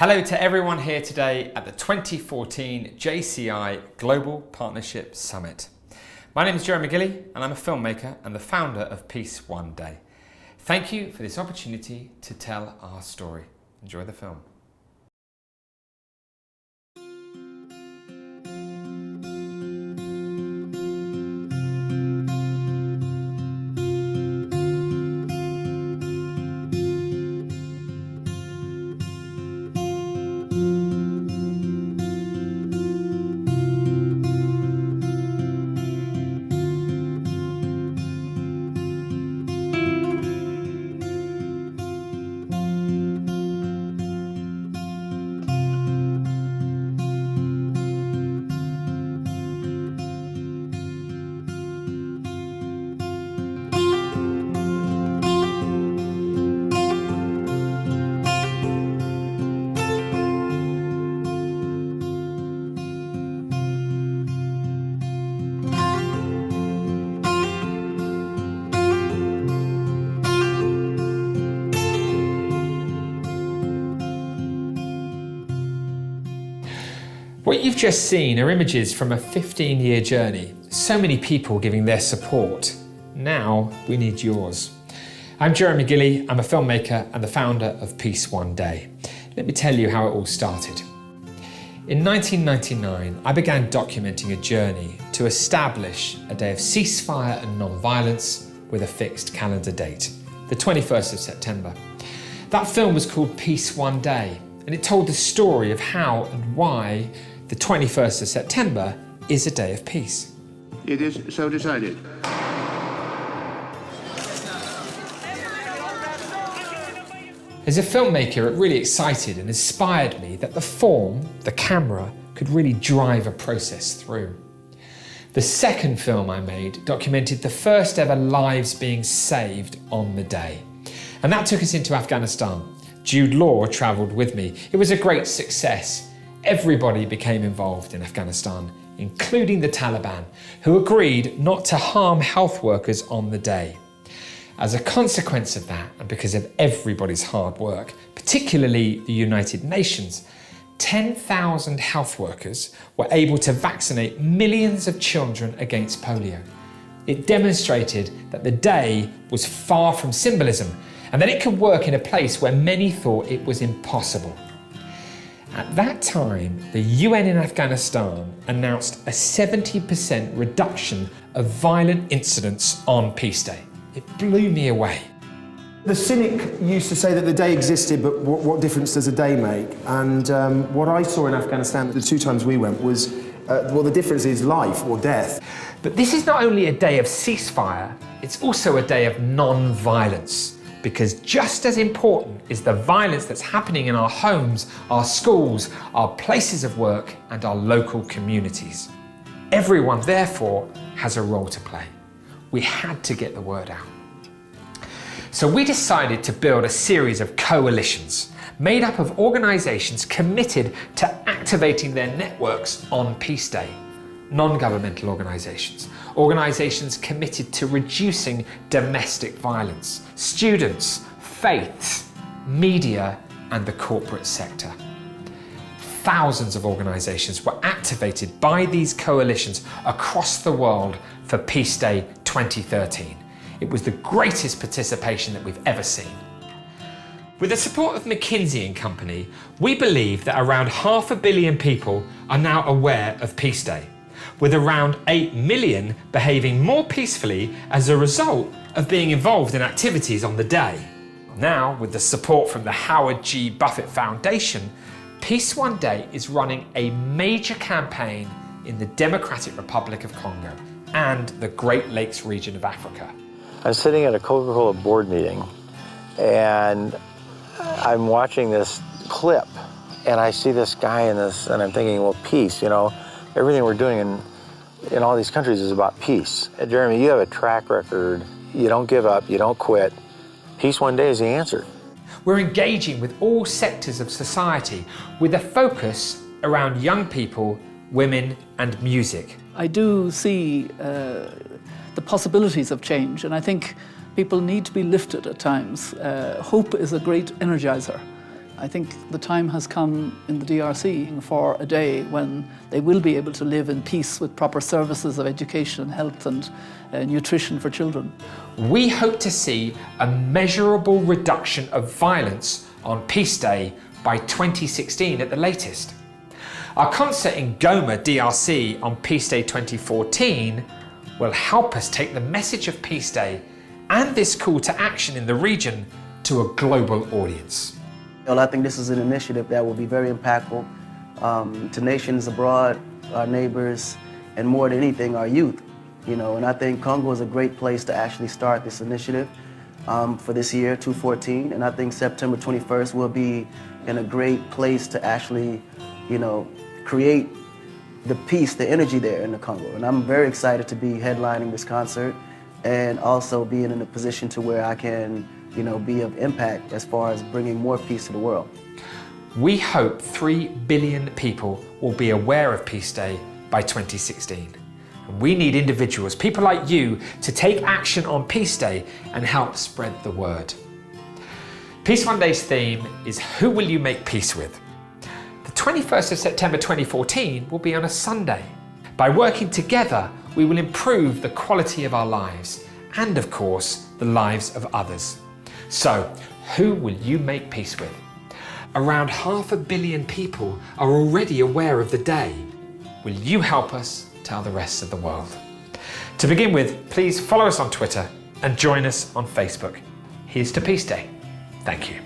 Hello to everyone here today at the 2014 JCI Global Partnership Summit. My name is Jeremy Gilley and I'm a filmmaker and the founder of Peace One Day. Thank you for this opportunity to tell our story. Enjoy the film. What you've just seen are images from a 15-year journey. So many people giving their support. Now we need yours. I'm Jeremy Gilley, I'm a filmmaker and the founder of Peace One Day. Let me tell you how it all started. In 1999, I began documenting a journey to establish a day of ceasefire and non-violence with a fixed calendar date, the 21st of September. That film was called Peace One Day, and it told the story of how and why the 21st of September is a day of peace. It is so decided. As a filmmaker, it really excited and inspired me that the form, the camera, could really drive a process through. The second film I made documented the first ever lives being saved on the day. And that took us into Afghanistan. Jude Law travelled with me. It was a great success. Everybody became involved in Afghanistan, including the Taliban, who agreed not to harm health workers on the day. As a consequence of that, and because of everybody's hard work, particularly the United Nations, 10,000 health workers were able to vaccinate millions of children against polio. It demonstrated that the day was far from symbolism and that it could work in a place where many thought it was impossible. At that time, the UN in Afghanistan announced a 70% reduction of violent incidents on Peace Day. It blew me away. The cynic used to say that the day existed, but what difference does a day make? And what I saw in Afghanistan the two times we went was, well, the difference is life or death. But this is not only a day of ceasefire, it's also a day of non-violence. Because just as important is the violence that's happening in our homes, our schools, our places of work, and our local communities. Everyone, therefore, has a role to play. We had to get the word out. So we decided to build a series of coalitions made up of organisations committed to activating their networks on Peace Day. Non-governmental organisations, organisations committed to reducing domestic violence, students, faiths, media and the corporate sector. Thousands of organisations were activated by these coalitions across the world for Peace Day 2013. It was the greatest participation that we've ever seen. With the support of McKinsey & Company, we believe that around 500 million people are now aware of Peace Day, with around 8 million behaving more peacefully as a result of being involved in activities on the day. Now, with the support from the Howard G. Buffett Foundation, Peace One Day is running a major campaign in the Democratic Republic of Congo and the Great Lakes region of Africa. I'm sitting at a Coca-Cola board meeting and I'm watching this clip and I see this guy in this and I'm thinking, well, peace, you know, everything we're doing in all these countries is about peace. Jeremy, you have a track record. You don't give up, you don't quit. Peace One Day is the answer. We're engaging with all sectors of society with a focus around young people, women and music. I do see the possibilities of change, and I think people need to be lifted at times. Hope is a great energizer. I think the time has come in the DRC for a day when they will be able to live in peace with proper services of education, health and nutrition for children. We hope to see a measurable reduction of violence on Peace Day by 2016 at the latest. Our concert in Goma, DRC on Peace Day 2014 will help us take the message of Peace Day and this call to action in the region to a global audience. Well, I think this is an initiative that will be very impactful to nations abroad, our neighbors, and more than anything, our youth. And I think Congo is a great place to actually start this initiative for this year, 2014. And I think September 21st will be in a great place to actually, create the peace, the energy there in the Congo. And I'm very excited to be headlining this concert and also being in a position to where I can, be of impact as far as bringing more peace to the world. We hope 3 billion people will be aware of Peace Day by 2016. And we need individuals, people like you, to take action on Peace Day and help spread the word. Peace One Day's theme is Who Will You Make Peace With? The 21st of September 2014 will be on a Sunday. By working together, we will improve the quality of our lives and, of course, the lives of others. So, who will you make peace with? Around 500 million people are already aware of the day. Will you help us tell the rest of the world? To begin with, please follow us on Twitter and join us on Facebook. Here's to Peace Day. Thank you.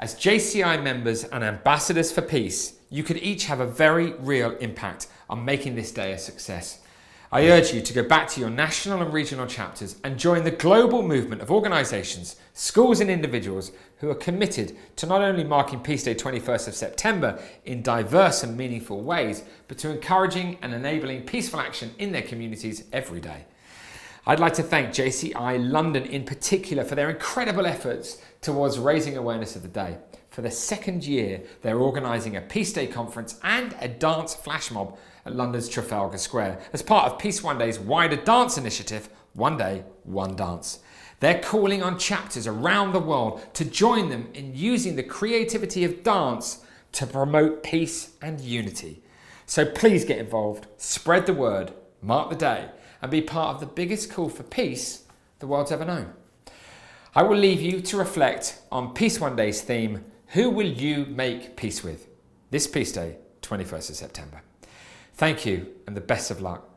As JCI members and ambassadors for peace, you could each have a very real impact on making this day a success. I urge you to go back to your national and regional chapters and join the global movement of organisations, schools and individuals who are committed to not only marking Peace Day 21st of September in diverse and meaningful ways, but to encouraging and enabling peaceful action in their communities every day. I'd like to thank JCI London in particular for their incredible efforts towards raising awareness of the day. For the second year, they're organising a Peace Day conference and a dance flash mob at London's Trafalgar Square as part of Peace One Day's wider dance initiative, One Day, One Dance. They're calling on chapters around the world to join them in using the creativity of dance to promote peace and unity. So please get involved, spread the word, mark the day, and be part of the biggest call for peace the world's ever known. I will leave you to reflect on Peace One Day's theme, Who Will You Make Peace With? This Peace Day, 21st of September. Thank you and the best of luck.